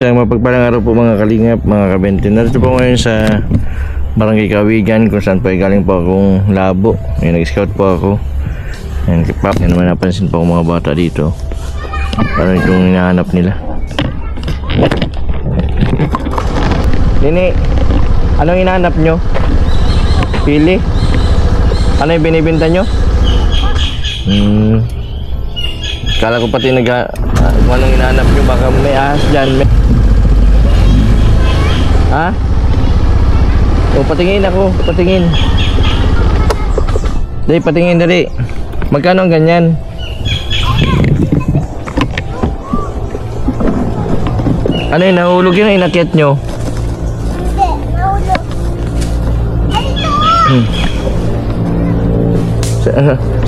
Mapagpalang araw po mga kalingap, mga kabente. Narito po ngayon sa Barangay Kawigan kung saan po ay galing po akong labo. Ngayon nag-scout po ako. Ayan, kipap. Yan naman napansin po mga bata dito. Parang itong hinahanap nila. Nini, anong hinahanap nyo? Pili? Ano yung binibinta nyo? Kala ko pati kung anong hinahanap nyo, baka may ahas dyan. Ha? O, patingin ako, patingin. Dali, patingin, dali. Magkano ang ganyan? Ano yun, nahulog yun, inakyat nyo? Hindi, nahulog.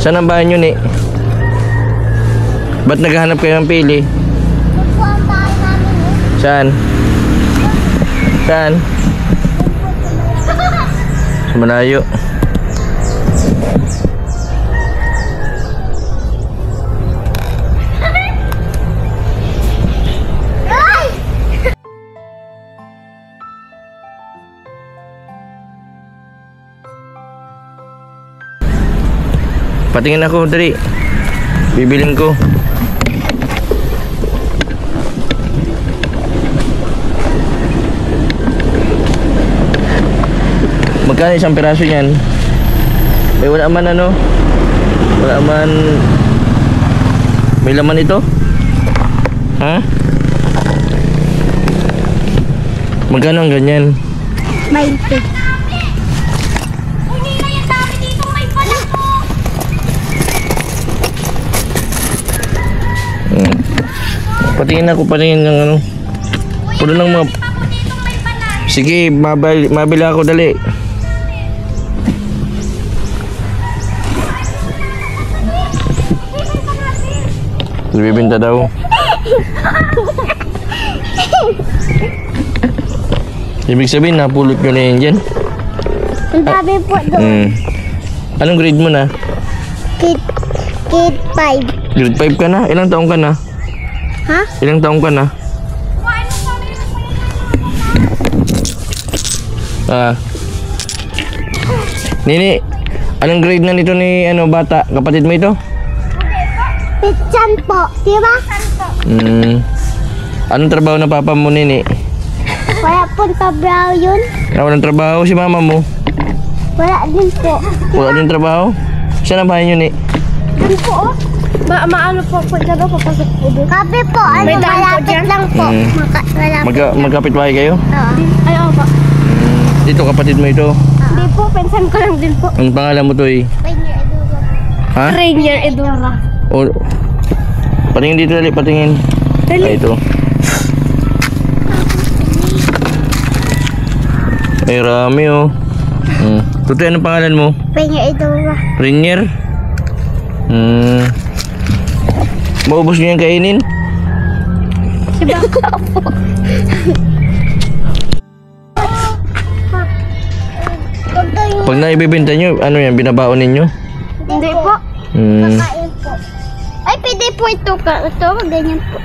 Saan ang bahay nyo, ni? Ba't naghahanap kayo ng pili? Ito ang bahay namin eh. Saan? Saan? Sa malayo. Ay! Patingin ako, dali. Bibilin ko. Magkano isang piraso niyan? Eh, wala man ano? Wala man. May laman ito? Ha? Magkano ang ganyan? 20. Hindi na yung dami dito, may pala ko. Patingin ako, patingin ng ano. Puno ng mga... Sige, mabili ako, dali. Bibinta daw. Ibig sabihin, napulot nyo na yan dyan. Ang dami po doon. Anong grade mo na? Kid 5. Grade 5 ka na? Ilang taong ka na? Ha? Ilang taong ka na? Nini, anong grade na nito ni bata? Kapatid mo ito? Pitchan po. Diba? Anong trabaho na papa mo, Nini? Wala pong trabaho yun. Walang trabaho si mama mo? Wala din po. Wala din trabaho? Saan ang bahay nyo, Ni? Doon po oh. Maano po po dyan o papasok po doon. Kape po. Ano, malapit lang po. Magkapit bahay kayo? Oo. Ay, oo po. Dito, kapatid mo ito? Hindi po, pensan ko lang din po. Ang pangalan mo to eh? Rainier Edora. Ha? Rainier Edora. O, patingin dito dali, patingin. Dali. Ay, ito. Ay, rami oh. Tutoy, anong pangalan mo? Rainier Edora. Rainier? Maubos nyo yung kainin? Diba? Pag naibibenta nyo, ano yan, binabaon ninyo? Hindi po. Kakain po. Ay, pwede po ito. Ito, ganyan po.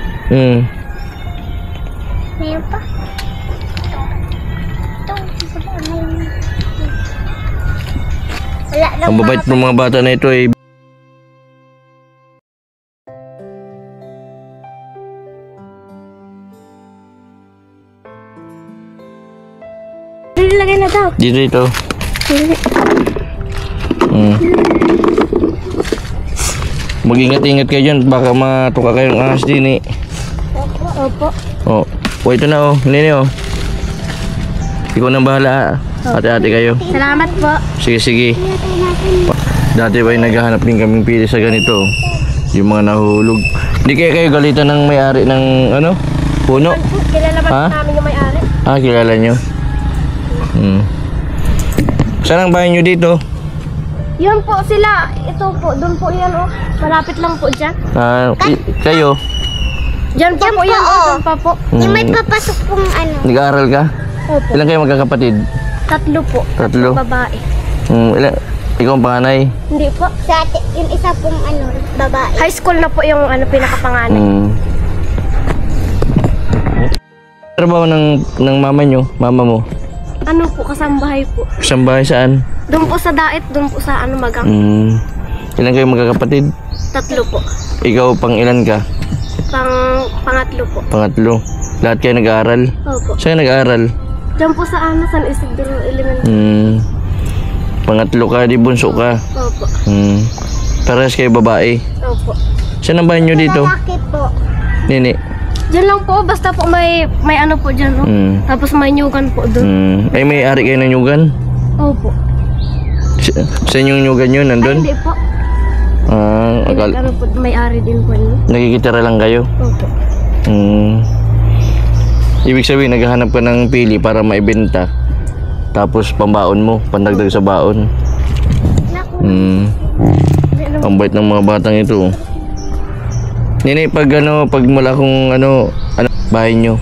Ngayon pa. Ito. Wala lang. Ang babait ng mga bata na ito eh. Lagay na daw. Dito ito. Mag-ingat-ingat kayo dyan, baka matuka kayong ahas din eh. Opo. Oh, ito na oh, Nini oh. Ikaw nang bahala, ate-ate kayo. Salamat po. Sige, sige. Dati ba yung naghahanap din kaming pili sa ganito, yung mga nahuhulog. Hindi kayo galitan ng may-ari ng puno? Kilala ba namin yung may-ari? Ah, kilala nyo? Saan ang bahay nyo dito? Yun po sila. Ito po. Doon po yan oh. Malapit lang po dyan. Kayo? Dyan pa po yan oh. Dyan pa po. Yung may papasok pong Nag-aaral ka? Opo. Ilan kayo magkakapatid? 3 po. Tatlo? Babae. Ikaw ang panganay? Hindi po. Sa ate, yung isa pong babae. High school na po yung pinakapanganay. Trabaho ng mama nyo, mama mo? Ano po, kasambahay po. Kasambahay saan? Doon po sa Dait, doon po sa Magang. Ilan kayo magkakapatid? 3 po. Ikaw pang ilan ka? Pangatlo po. Pangatlo. Lahat kayo nag-aaral? Opo. Saan nag-aaral? Diyan po sa San Isidro Elementary. Pangatlo ka, di bunso ka. Opo. Parehas kayo babae. Opo. Saan ang bahay nyo dito? Lalaki po. Nini. Diyan lang po, basta po may ano po dyan, no? Tapos may nyugan po doon. Ay, may ari kayo ng nyugan? Opo. Sa inyong nyugan yun, Ay, nandun? hindi po. Akala. Ano po, may ari din po yun. Nakikitira lang kayo? Opo. Ibig sabihin, naghahanap ka ng pili para maibenta. Tapos pambaon mo, pandagdag sa baon. Ang bait ng mga batang ito. Nini, pag mula kung bahay nyo.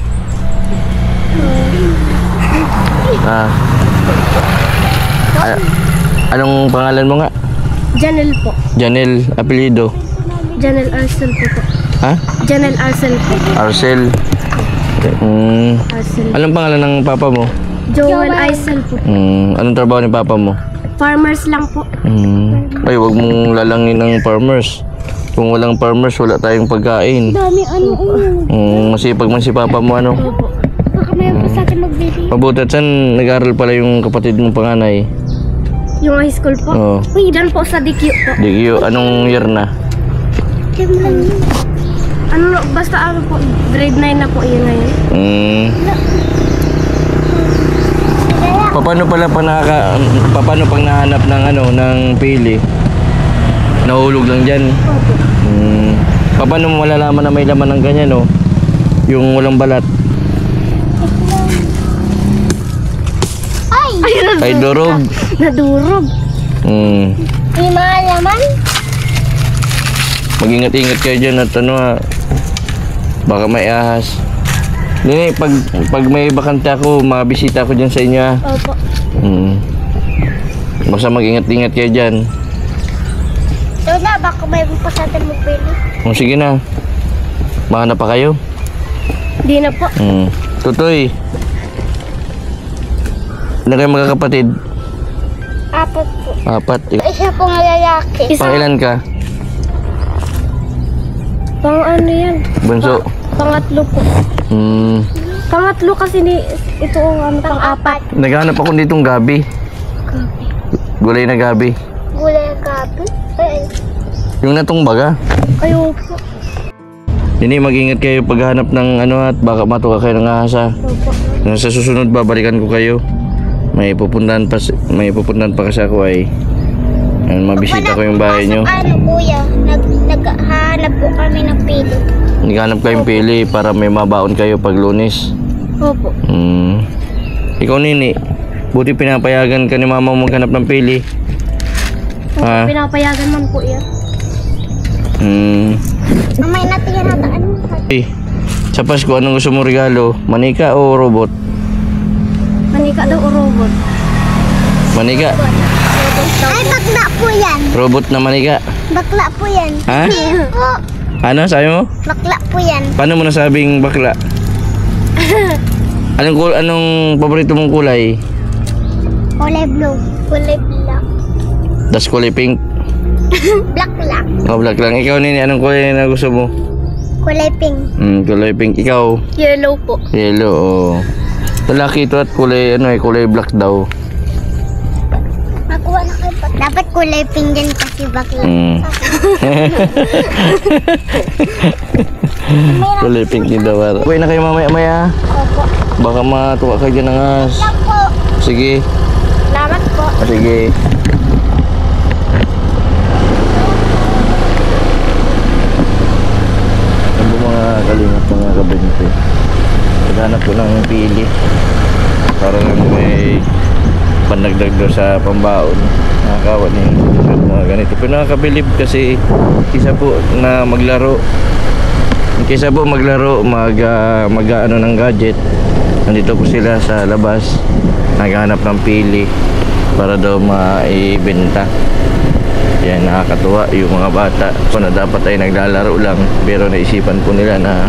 Anong pangalan mo nga? Janel po. Janel, apelyido. Janel Arcel po. Ha? Janel Arcel po. Arcel. Arcel. Anong pangalan ng papa mo? Joel Arcel po. Anong trabaho ni papa mo? Farmers lang po. Ay, wag mong lalangin ng farmers. Kung walang farmers, wala tayong pagkain. Dami Masipag man si papa mo, ano? Opo. Baka mayroon pa sa atin magbili. Mabuti at saan nag-aaral pala yung kapatid mong panganay? Yung high school po? Oo. Uy, dyan po sa DQ po. DQ, anong year na? Basta po, grade 9 na po yun ngayon. Paano pala paano pang nahanap ng pili? Nahulog lang dyan. Opo. Paano mo malalaman na may laman ng ganyan, no? Yung walang balat. Ay, durog. Nadurog. May mga laman? Mag-ingat-ingat kayo dyan at baka may ahas. Nini, pag may bakante ako, mabisita ako dyan sa inyo, ha? Opo. Basta mag-ingat-ingat kayo dyan. So na, baka mayroon pa sa atin magbili. Sige na. Mahanap pa kayo? Di na po. Tutoy. Ano kayo magkakapatid? 4 po. 4. Isa pong lalaki. Pangilan ka? Pang ano yan? Bunso? Pangatlo po. Pangatlo kasi ito ang pang-4. Naghanap ako ditong gabi. Gulay na gabi. Gulay gabi? Yung natumbaga. Ayaw po. Hindi, mag-ingat kayo paghanap ng at baka matuka kayo ng ahas, ha. Opo. Sa susunod babalikan ko kayo. May pupuntahan pa kasi ako ay mabisita ko yung bahay nyo. Ano kuya? Naghahanap po kami ng pili. Naghanap kayong pili para may mabaon kayo pag Lunes. Opo. Ikaw, Nini, buti pinapayagan ka ni mama mo maghanap ng pili. Ha? Pinapayagan man po yan. May natiyan na taan. Sa Pasko, anong gusto mo regalo? Manika o robot? Manika daw o robot? Manika. Ay, bakla po yan. Robot na manika. Bakla po yan. Ha? Po. Ano? Sabi mo? Bakla po yan. Paano mo nasabing bakla? Anong paborito mong kulay? Kulay blue. Kulay black. Das kulay pink. Black lang. Black lang. Ikaw, Nini, anong kulay na gusto mo? Kulay pink. Kulay pink. Ikaw? Yellow po. Yellow, oo. Lalaki ito at kulay, kulay black daw. Nakuha na kayo. Dapat kulay pink din kasi bakla. Kulay pink din daw. Uwi na kayo mamaya-maya. Opo. Baka matuwa kayo dyan ng ahas. Lang po. Sige. Salamat po. Sige. Ano mga kalingap, mga kabente? Naghanap ko ng pili para lang may pandagdag doon sa pambaon. Nakakawa ni mga ganito. Pero nakakabilib kasi kisa po na maglaro. Kisa po maglaro, mag-ano ng gadget. Nandito po sila sa labas. Naghanap ng pili para daw maibenta. Yan, nakakatuwa yung mga bata. So na dapat ay naglalaro lang, pero naisipan po nila na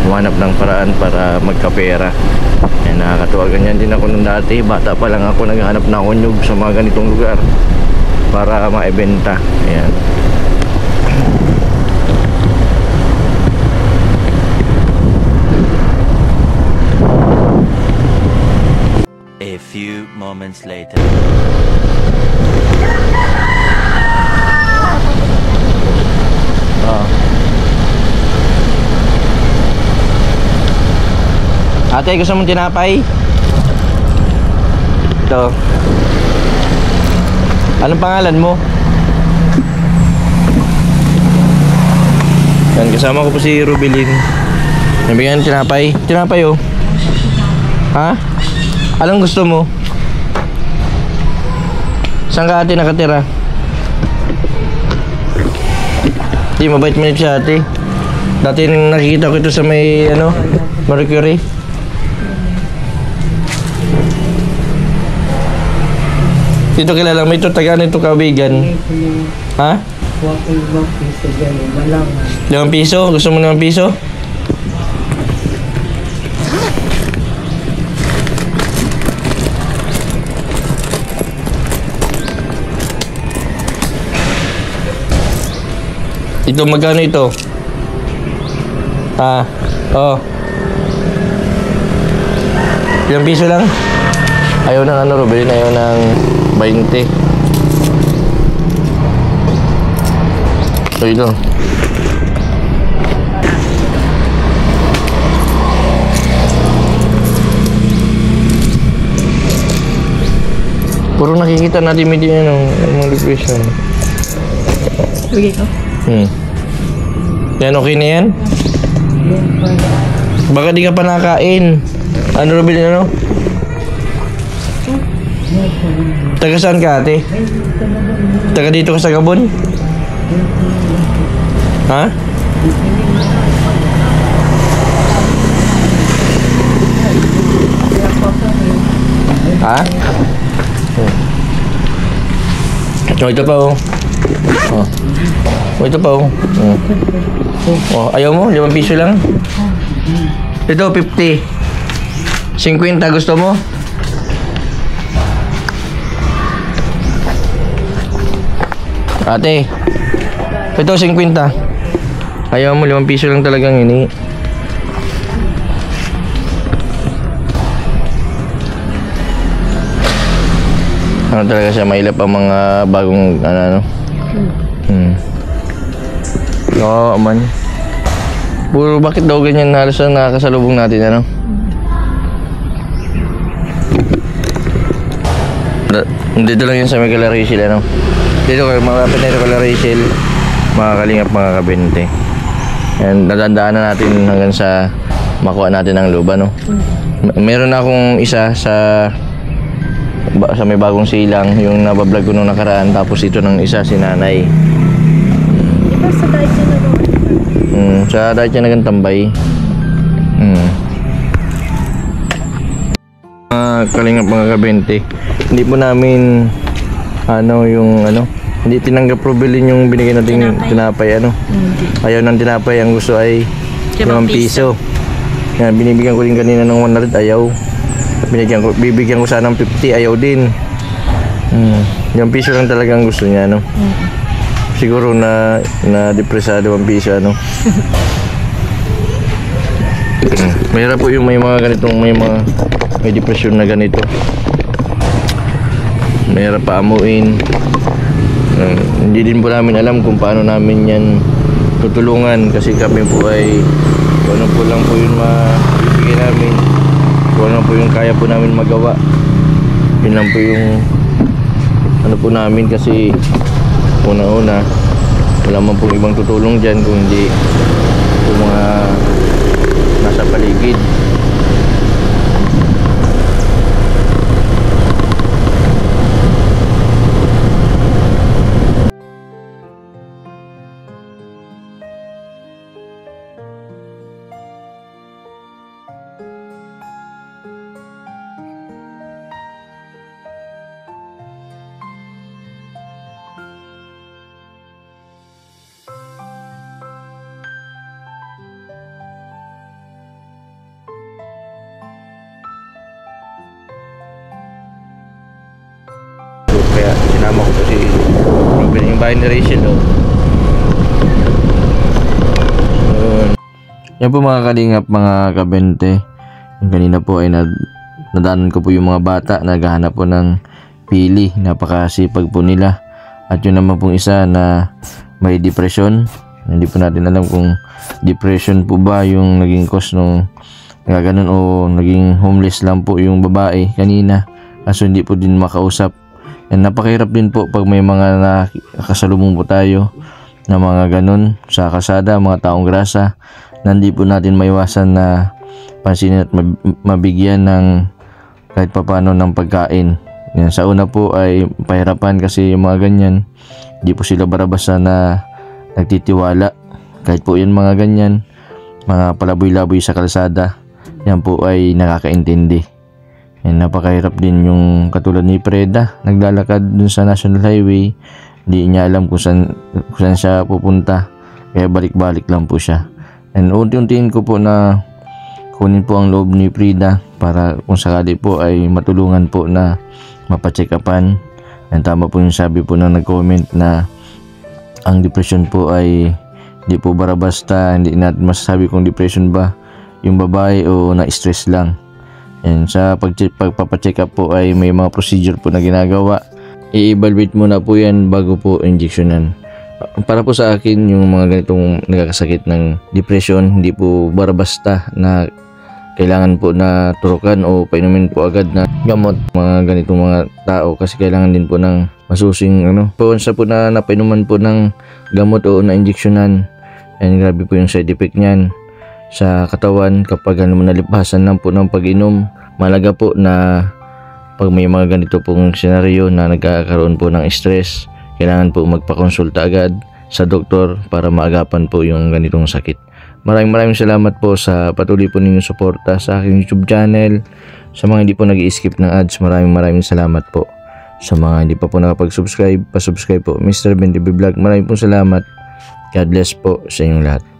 humanap ng paraan para magkapera. Ayan, nakakatuwa. Ganyan din ako nung dati. Bata pa lang ako, naghahanap na ako nyug sa mga ganitong lugar para maibenta. Ayan. A few moments later. Ate, gusto mong tinapay? Ito. Anong pangalan mo? Yan, kasama ko po si Rubilin. Nabigyan ng tinapay. Tinapay oh. Ha? Anong gusto mo? Saan ka ate nakatira? Di, mabait mo siya ate. Dati nakikita ko ito sa may Mercury. Dito kilala mo ito, taga nito Kawigan. Ha? 5 piso? Gusto mo 5 piso? Ito, magkano ito? Oh. 5 piso lang? Ayaw ng Rubilin, ayaw ng 20. So ito. Puro nakikita natin may mga depression. Bigay ko. Yan, okay na yan? Baka di ka pa nakain. Rubilin, taga saan ka ate? Taga dito ka sa Gabon? Ha? Ha? Oh, ito pa oh. Oh, ito pa oh. Oh, ayaw mo? 5 piso lang? Ito 50. 50 gusto mo? Ate, ito 50. Ayaw mo, 5 piso lang talagang ini. Ano talaga siya, mailap ang mga bagong Oo, man. Puro bakit daw ganyan halos ang nakakasalubong natin, Dito lang yun sa may Rachel, Dito kayo, malapit na ito kala Rachel, mga kalingap, mga kabente. And natandaan na natin hanggang sa makuha natin ang luba, Meron na akong isa sa may bagong silang, yung nabablog ko nung nakaraan, tapos ito ng isa, si nanay. Di ba sa diet niya na Sa diet niya nagantambay. Kalingap, mga kabente, hindi po namin hindi tinanggap Rubilin yung binigay natin tinapay, Ayaw ng tinapay, ang gusto ay 5 piso. Yan, binibigyan ko din kanina ng 100, ayaw. Bibigyan ko sana ng 50, ayaw din. 5 piso lang talagang gusto niya, Siguro na-depressado 1 piso, Mahirap po yung may mga ganitong, may depression na ganito. Mahirap pa amuin. Hindi din po namin alam kung paano namin yan tutulungan, kasi kami po ay kung ano po lang po yung mabibigay namin, kung ano po yung kaya po namin magawa, yun lang po yung po namin, kasi una-una wala man pong ibang tutulong dyan kung hindi yung mga nasa paligid. bahay ni Rachel, oh. Yan po mga kalingap, mga kabente. Yung kanina po ay nadaanan ko po yung mga bata naghahanap po ng pili. Napakasipag po nila. At yun naman pong isa na may depression. Hindi po natin alam kung depression po ba yung naging cause nung nagaganon o naging homeless lang po yung babae kanina. Kaso hindi po din makausap. Yan, napakahirap din po pag may mga nakasalubong po tayo na mga ganon sa kalsada, mga taong grasa. Hindi po natin maiwasan na pansinin at mabigyan ng kahit papano ng pagkain. Yan, sa una po ay pahirapan kasi yung mga ganyan, hindi po sila barabasa na nagtitiwala. Kahit po yan mga ganyan, mga palaboy-laboy sa kalsada, yan po ay nakakaintindi. Yan, napakahirap din yung katulad ni Preda, naglalakad dun sa National Highway, hindi niya alam kung saan siya pupunta, kaya balik-balik lang po siya. And unti-untiin ko po na kunin po ang loob ni Frida para kung sakali po ay matulungan po na mapacheck upan. And tama po yung sabi po na nag-comment na ang depression po ay hindi po basta, hindi natin masasabi kung depression ba yung babae o na-stress lang. And sa pagpapacheck up po ay may mga procedure po na ginagawa. I-evaluate muna po yan bago po injectionan. Para po sa akin, yung mga ganitong nagkakasakit ng depression, hindi po basta na kailangan po na turukan o painumin po agad na gamot mga ganitong mga tao, kasi kailangan din po ng masusing once po na napainuman po ng gamot o na-injectionan, and grabe po yung side effect niyan sa katawan kapag nalipasan lang po ng pag-inom. Malaga po na pag may mga ganito pong senaryo na nagkakaroon po ng stress, kailangan po magpakonsulta agad sa doktor para maagapan po yung ganitong sakit. Maraming salamat po sa patuloy po ninyong suporta sa aking YouTube channel. Sa mga hindi po nag-i-skip ng ads, maraming salamat po. Sa mga hindi pa po nakapag-subscribe, pa-subscribe po. Mr. Ben TV Vlog, maraming po salamat. God bless po sa inyong lahat.